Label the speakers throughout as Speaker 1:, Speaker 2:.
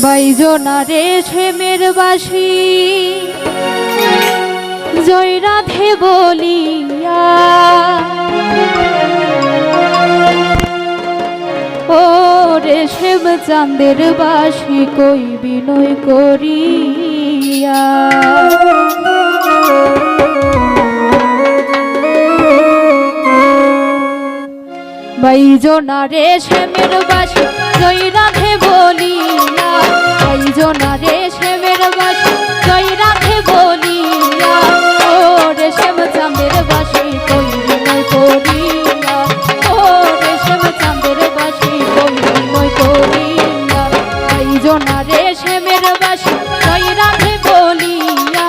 Speaker 1: বাইজনা রেশমের বাসি জয় রাধে বলিয়া ও রেশম চাঁদের বাসি কই বিনয় করিয়া বাইজনা রেশমের বাসি জয় রাধে বলিয়া বাইজনা রেশমের বাসি জয় রাধে বলিয়া ও রেশম চাঁদের বাসি কই বিনয় করিয়া ও রেশম চাঁদের বাসি কই বিনয় করিয়া বাইজনা রেশমের বাসি জয় রাধে বলিয়া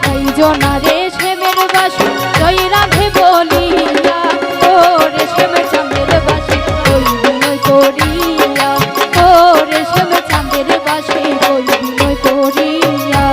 Speaker 1: বাইজনা রেশমের বাসি জয় রাধে বলিয়া ও রেশম চাঁদের বাসি কই বিনয় করিয়া ও রেশম চাঁদের বাসি কই বিনয় করিয়া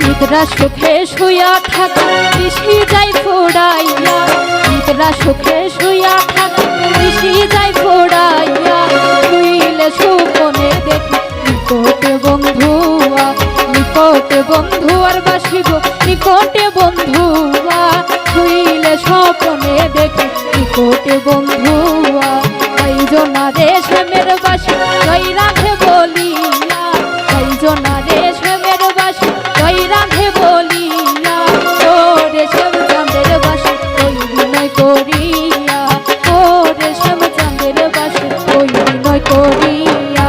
Speaker 1: নিদ্রা সুখে শুয়া থাকা ঋষি যাই ফোড়াইয়া নিদ্রা সুখে শুয়া থাকা ঋষি যাই ফোড়াইয়া শুইলে সুপনে দেখি নিকটে বন্ধুয়া নিকটে বন্ধুয়ার বাসিব নিকটে বন্ধুয়া শুইলে স্বপনে দেখি নিকটে বন্ধুয়া বাইজনা রেশমের বাসি জয় রাধে বলিয়া বাইজনা রেশমের বাসি জয় রাধে বলিয়া ও রেশম চাঁদের বাসি কই বিনয় করিয়া ও রেশম চাঁদের বাসি কই বিনয় করিয়া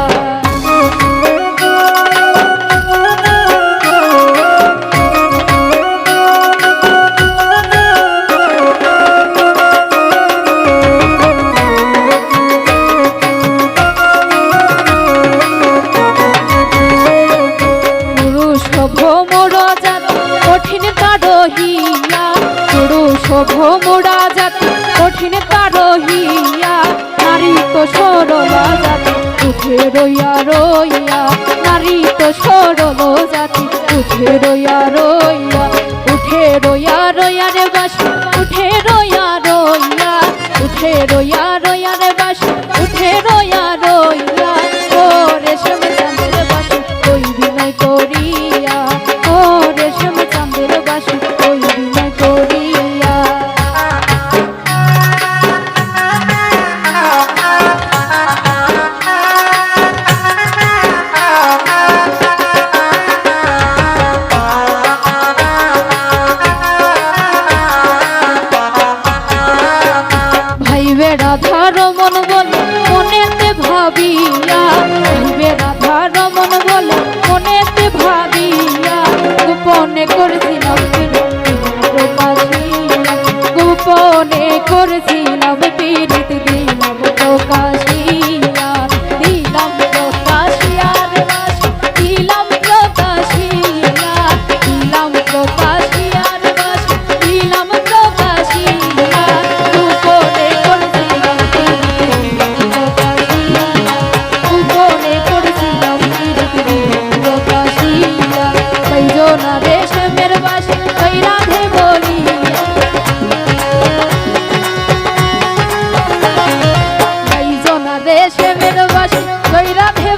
Speaker 1: ভোমরা জাতি কঠিন তারহিয়া পুরুষ ভোমরা জাতি কঠিন তারহিয়া নারী তো সরলা জাতি উঠে রইয়া রইয়া নারী তো সরল জাতি উঠে রইয়া রইয়া উঠে রইয়া রইয়া রে বাসি উঠে রইয়া রইয়া উঠে রইয়া রইয়া রে বাসি উঠে রইয়া রইয়া ও রেশম চাঁদের বাসি কই বিনয় করিয়া ও রেশম চাঁদের বাসি কই বিনয় করিয়া ভাইবে রাধার মন বলে মনেতে ভাবিয়া ভাইবে রাধার মন বলে মনেতে ভাবিয়া গোপনে করেছিলাম প্রকাশিয়া গোপনে করেছিলাম পীড়িত দিলাম প্রকাশিয়া দিলাম প্রকাশিয়ার বাসি দিলাম প্রকাশিয়া দিলাম প্রকাশিয়ার বাসি দিলাম প্রকাশিয়া গোপনে করেছিলাম গোপনে করেছিলাম প্রকাশিয়া বাইজনা রেশমের বাসি জয় রাধে বলিয়া বাইজনা রেশমের বাসি জয় রাধে